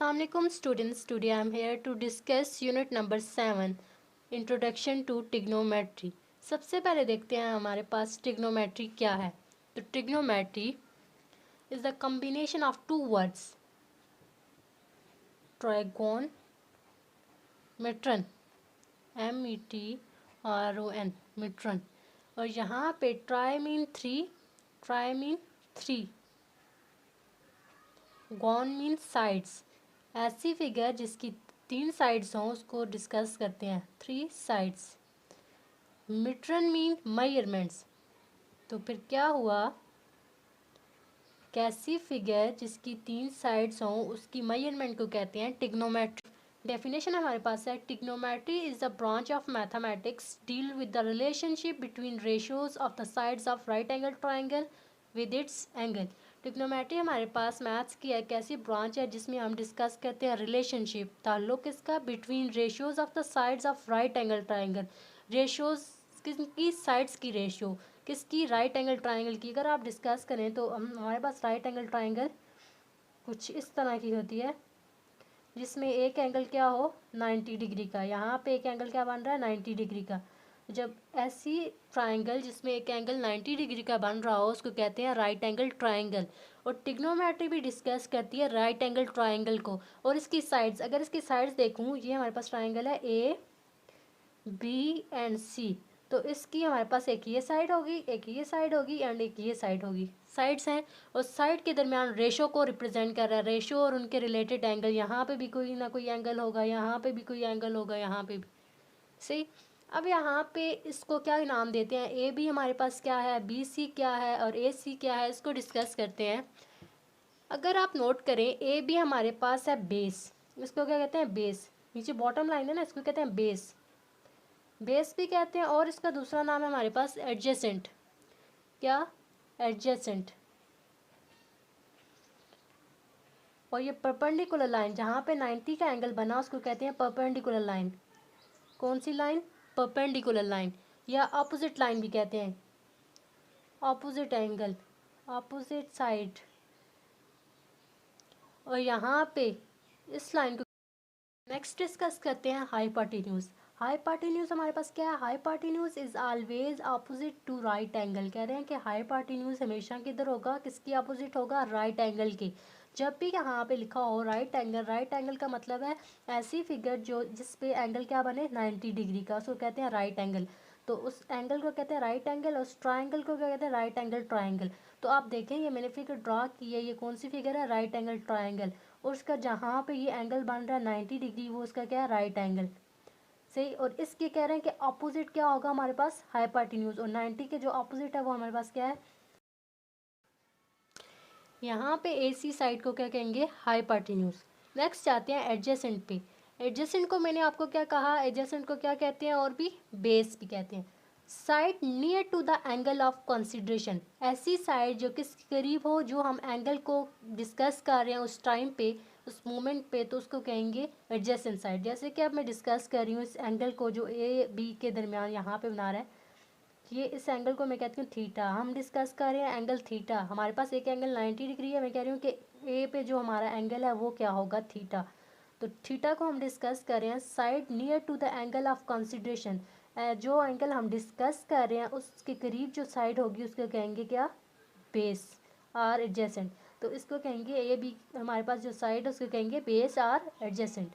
Assalamualaikum students, today I am here to discuss unit number 7 introduction to trigonometry. सबसे पहले देखते हैं हमारे पास ट्रिग्नोमेट्री क्या है। तो trigonometry is the combination of two words trigon metron METRON metron. और यहाँ पे tri mean three, gon mean sides. ऐसी फिगर जिसकी 3 साइड्स हों उसको डिस्कस करते हैं, 3 साइड्स। मीट्रन mean measurements. तो फिर क्या हुआ, कैसी फिगर जिसकी 3 साइड्स हों उसकी मेजरमेंट को कहते हैं ट्रिग्नोमेट्री। डेफिनेशन हमारे पास है, trigonometry is the branch of mathematics deal with the relationship between ratios of the sides of right angle triangle with its angle. Trigonometry हमारे पास मैथ्स की एक ऐसी ब्रांच है जिसमें हम डिस्कस करते हैं रिलेशनशिप, ताल्लुक इसका between ratios of the sides of right angle triangle. Ratios किसकी, साइड्स की रेशियो किसकी, राइट एंगल ट्राइंगल की। अगर आप डिस्कस करें तो हमारे पास राइट एंगल ट्राइंगल कुछ इस तरह की होती है जिसमें एक एंगल क्या हो 90 डिग्री का। यहाँ पे एक एंगल क्या बन रहा है 90 डिग्री का। जब ऐसी ट्राइंगल जिसमें एक एंगल 90 डिग्री का बन रहा हो उसको कहते हैं राइट एंगल ट्राइंगल। और ट्रिग्नोमेट्री भी डिस्कस करती है राइट एंगल ट्राइंगल को और इसकी साइड्स। अगर इसकी साइड्स देखूँ, ये हमारे पास ट्राइंगल है ABC। तो इसकी हमारे पास एक ये साइड होगी, एक ये साइड होगी एंड एक ये साइड होगी। साइड्स हैं और साइड के दरमियान रेशो को रिप्रेजेंट कर रहा है, रेशो और उनके रिलेटेड एंगल। यहाँ पे भी कोई ना कोई एंगल होगा, यहाँ पे भी कोई एंगल होगा, यहाँ पे भी। सही। अब यहाँ पे इसको क्या नाम देते हैं, ए बी हमारे पास क्या है, BC क्या है और AC क्या है, इसको डिस्कस करते हैं। अगर आप नोट करें, ए बी हमारे पास है बेस, इसको क्या कहते हैं बेस। नीचे बॉटम लाइन है ना, इसको कहते हैं बेस, बेस भी कहते हैं। और इसका दूसरा नाम है हमारे पास एडजेसेंट। क्या, एडजेसेंट। और ये परपेंडिकुलर लाइन जहाँ पे 90 का एंगल बना उसको कहते हैं परपेंडिकुलर लाइन। कौन सी लाइन, परपेंडिकुलर लाइन, या ऑपोजिट लाइन भी कहते हैं, ऑपोजिट एंगल, ऑपोजिट साइड। और यहाँ पे इस लाइन को नेक्स्ट डिस्कस करते हैं हाइपोटेन्यूज। हाइपोटेन्यूज हमारे पास क्या है, hypotenuse is always opposite to right angle. कह रहे हैं कि हाइपोटेन्यूज हमेशा किधर होगा, किसकी ऑपोजिट होगा, राइट एंगल की। जब भी यहाँ पे लिखा हो राइट एंगल, राइट एंगल का मतलब है ऐसी फिगर जो जिस पे एंगल क्या बने 90 डिग्री का, उसको कहते हैं राइट एंगल। तो उस एंगल को कहते हैं राइट एंगल और उस ट्राइंगल को क्या कहते हैं, राइट एंगल ट्राइंगल। तो आप देखें ये मैंने फिगर ड्रा की है, ये कौन सी फिगर है, राइट एंगल ट्राइंगल। और उसका जहाँ पे ये एंगल बन रहा है 90 डिग्री, वो उसका क्या है, राइट एंगल। सही। और इसके कह रहे हैं कि अपोजिट क्या होगा हमारे पास, हाइपोटेन्यूज। और 90 के जो अपोजिट है वो हमारे पास क्या है, यहाँ पे AC साइड को क्या कहेंगे, हाइपोटेन्यूज। नेक्स्ट आते हैं एडजेसेंट पे। एडजेसेंट को मैंने आपको क्या कहा, एडजेसेंट को क्या कहते हैं, और भी बेस भी कहते हैं। Side near to the angle of consideration, ऐसी साइड जो किस करीब हो, जो हम एंगल को डिस्कस कर रहे हैं उस टाइम पे, उस मोमेंट पे, तो उसको कहेंगे एडजेसेंट साइड। जैसे कि अब मैं डिस्कस कर रही हूँ इस एंगल को जो AB के दरमियान यहाँ पे बना रहा है, ये इस एंगल को मैं कहती हूँ थीटा। हम डिस्कस कर रहे हैं एंगल थीटा, हमारे पास एक एंगल 90 डिग्री है, मैं कह रही हूँ कि ए पे जो हमारा एंगल है वो क्या होगा, थीटा। तो थीटा को हम डिस्कस कर रहे हैं side near to the angle of consideration. जो एंगल हम डिस्कस कर रहे हैं उसके करीब जो साइड होगी उसको कहेंगे क्या, बेस और एडजेसेंट। तो इसको कहेंगे AB हमारे पास जो साइड है उसको कहेंगे बेस और एडजेसेंट।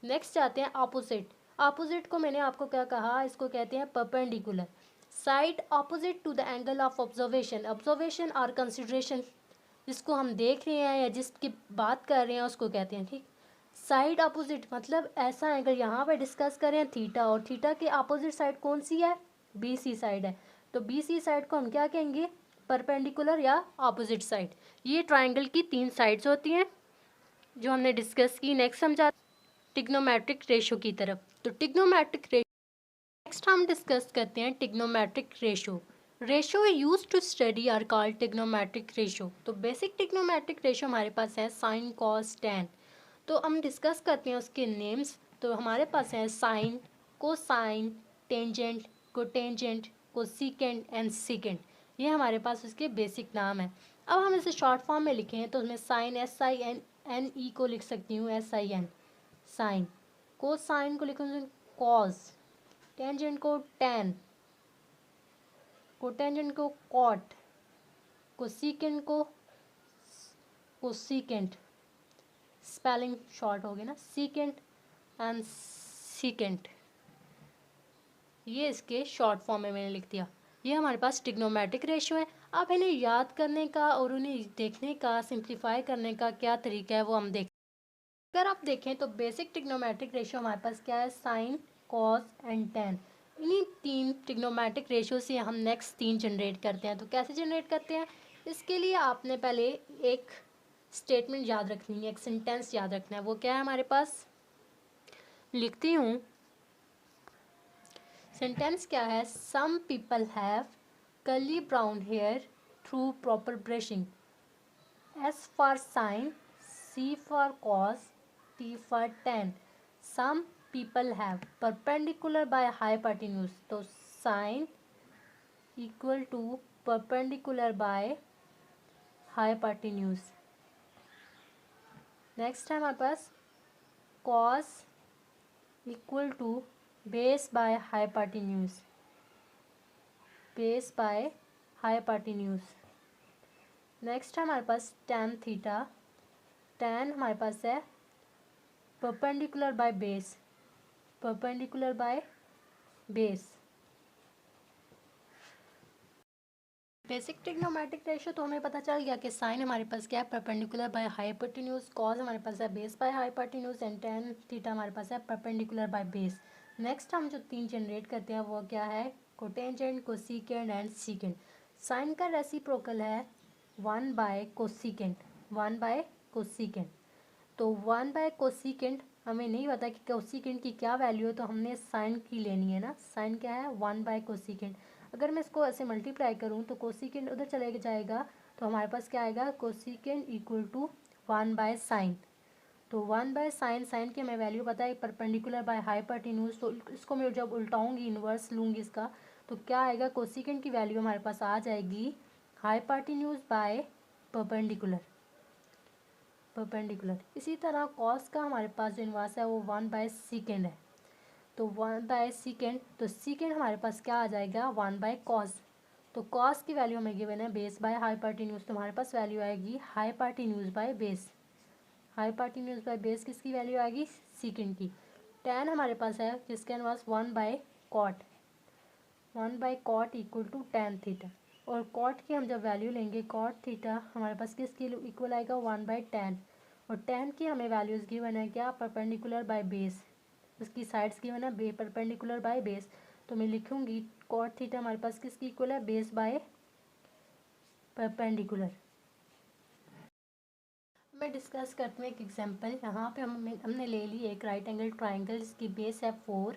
नेक्स्ट आते हैं ऑपोजिट। ऑपोजिट को मैंने आपको क्या कहा, इसको कहते हैं perpendicular. Side opposite to the angle of observation, observation और कंसिडरेशन, जिसको हम देख रहे हैं या जिसकी बात कर रहे हैं उसको कहते हैं, ठीक। साइड ऑपोजिट मतलब ऐसा एंगल यहाँ पे डिस्कस कर रहे हैं थीटा, और थीटा के ऑपोजिट साइड कौन सी है, BC साइड है। तो BC साइड को हम क्या कहेंगे, परपेंडिकुलर या ऑपोजिट साइड। ये ट्राइंगल की 3 साइड्स होती हैं जो हमने डिस्कस की। नेक्स्ट हम जाते ट्रिग्नोमेट्रिक रेशो की तरफ। तो ट्रिग्नोमेट्रिक रेशो नेक्स्ट हम डिस्कस करते हैं trigonometric ratio. Ratio use to study are called trigonometric ratio. तो बेसिक ट्रिग्नोमेट्रिक रेशो हमारे पास है साइन कॉस टैन। तो हम डिस्कस करते हैं उसके नेम्स। तो हमारे पास है sine, cosine, tangent, cotangent, cosecant and secant. ये हमारे पास उसके बेसिक नाम है। अब हम इसे शॉर्ट फॉर्म में लिखें तो उसमें साइन SIN SINE को लिख सकती हूँ SIN, साइन। कोसाइन को लिखूँ कॉस, टेंजेंट को टैन, कोटेंजेंट को कॉट, कोसिकेंट को कोसिकेंट, स्पेलिंग शॉर्ट हो गया ना, सीकेंट एंड सीकेंट, ये इसके शॉर्ट फॉर्म में मैंने लिख दिया। ये हमारे पास ट्रिग्नोमेट्रिक रेशियो है। अब इन्हें याद करने का और उन्हें देखने का, सिंप्लीफाई करने का क्या तरीका है वो हम देखें। अगर आप देखें तो बेसिक ट्रिग्नोमेट्रिक रेशियो हमारे पास क्या है, साइन, कॉस एंड टेन। इन्हीं 3 ट्रिग्नोमेट्रिक रेशियो से हम नेक्स्ट 3 जनरेट करते हैं। तो कैसे जनरेट करते हैं, इसके लिए आपने पहले एक स्टेटमेंट याद रखनी है, एक सेंटेंस याद रखना है। वो क्या है हमारे पास, लिखती हूँ। सेंटेंस क्या है, some people have curly brown hair through proper brushing. S for sine, C for cos, T for tan. Some people have perpendicular by hypotenuse. तो sine equal to perpendicular by hypotenuse. Next है हमारे पास cos equal to base by hypotenuse. Base by hypotenuse. Next है हमारे पास tan theta, tan हमारे पास है perpendicular by base, perpendicular by base. Basic trigonometric ratio तो हमें पता चल गया कि साइन हमारे पास क्या है, परपेंडिकुलर बाय हाइपोटेन्यूज, कॉस हमारे पास है base by hypotenuse and tan theta हमारे पास है परपेंडिकुलर बाय बेस। नेक्स्ट हम जो 3 जनरेट करते हैं वो क्या है, cotangent, cosecant and secant. Sine का रेसिप्रोकल है 1 बाय कोसिकेंट, 1 बाय कोसिकेंट। तो 1 बाय कोसिकेंट हमें नहीं पता कि कोसिकेंट की क्या वैल्यू है, तो हमने साइन की लेनी है ना। साइन क्या है, 1 बाय कोसिकेंट। अगर मैं इसको ऐसे मल्टीप्लाई करूँ तो कोसिकेंट उधर चले जाएगा, तो हमारे पास क्या आएगा, cosecant equal to 1 by sine. तो 1 बाय साइन, साइन की हमें वैल्यू पता है परपेंडिकुलर बाय हाइपोटेन्यूज। तो इसको मैं जब उल्टाऊंगी, इन्वर्स लूँगी इसका, तो क्या आएगा, कोसिकेंट की वैल्यू हमारे पास आ जाएगी हाइपोटेन्यूज बाय परपेंडिकुलर, परपेंडिकुलर। इसी तरह कॉस का हमारे पास जो इन्वर्स है वो 1 बाय सीकेंड है। तो 1 बाय सीकेंड, तो सीकेंड हमारे पास क्या आ जाएगा, 1 बाय कॉस। तो कॉस की वैल्यू हमें गिवन है बेस बाय हाइपोटेन्यूज, तो हमारे पास वैल्यू आएगी hypotenuse by base. Hypotenuse by base किसकी वैल्यू आएगी, सीकेंड की। tan हमारे पास है जिसका inverse 1 by cot, 1 by cot equal to tan theta. और कॉट की हम जब वैल्यू लेंगे, कॉट थीटा हमारे पास किसके इक्वल आएगा, 1 बाय tan। और tan की हमें वैल्यूज़ गिवन है क्या, परपेंडिकुलर बाय बेस, उसकी साइड्स गिवन है परपेंडिकुलर बाय बेस। तो मैं लिखूंगी कॉट थीटा हमारे पास किसकी इक्वल है, बेस बाय परपेंडिकुलर। मैं डिस्कस करते हैं एक एग्जांपल। यहाँ पे हमने ले ली एक राइट एंगल ट्राइंगल जिसकी बेस है 4,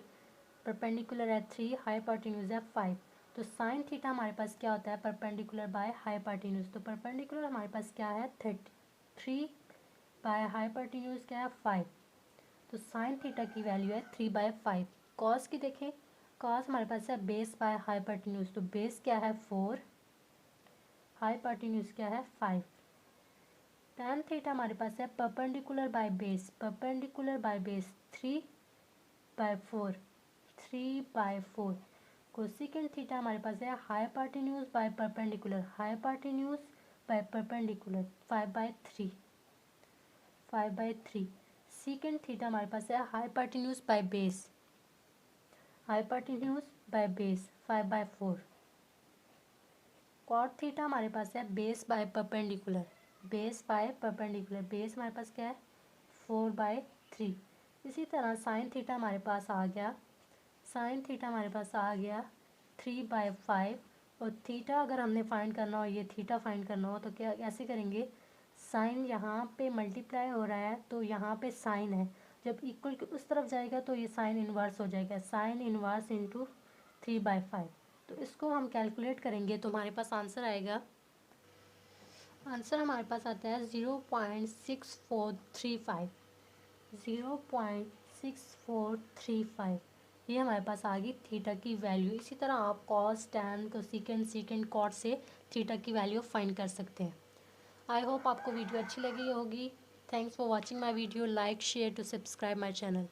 परपेंडिकुलर है 3, हाइपोटेन्यूज है 5। तो साइन थीटा हमारे पास क्या होता है, परपेंडिकुलर बाय हाइपोटेन्यूज। तो परपेंडिकुलर हमारे पास क्या है 3 बाय हाइपोटेन्यूज क्या है 5। तो साइन थीटा की वैल्यू है 3 बाय 5। कॉस की देखें, कॉस हमारे पास है बेस बाय हाइपोटेन्यूज। तो बेस क्या है 4, हाइपोटेन्यूज क्या है 5। tan थीटा हमारे पास है perpendicular by base, perpendicular by base 3 by 4, 3 by 4। Cosecant theta हमारे पास है hypotenuse by perpendicular, hypotenuse by perpendicular 5 by 3, 5 by 3। Secant theta हमारे पास है hypotenuse by base, hypotenuse by base 5 by 4। Cot theta हमारे पास है base by perpendicular, base by perpendicular, base हमारे पास क्या है 4 बाय 3। इसी तरह साइन थीटा हमारे पास आ गया, साइन थीटा हमारे पास आ गया 3 बाय 5। और थीटा अगर हमने फाइंड करना हो, ये थीटा फाइंड करना हो, तो क्या ऐसे करेंगे, साइन यहाँ पे मल्टीप्लाई हो रहा है तो यहाँ पे साइन है, जब इक्वल के उस तरफ जाएगा तो ये साइन इन्वर्स हो जाएगा, साइन इन्वर्स इंटू 3 बाय 5। तो इसको हम कैलकुलेट करेंगे तो हमारे पास आंसर आएगा, आंसर हमारे पास आता है 0.6435, 0.6435। ये हमारे पास आ गई थीटा की वैल्यू। इसी तरह आप cos, tan, cosecant, secant, cot से थीटा की वैल्यू फाइंड कर सकते हैं। आई होप आपको वीडियो अच्छी लगी होगी। Thanks for watching my video, like share to subscribe my channel.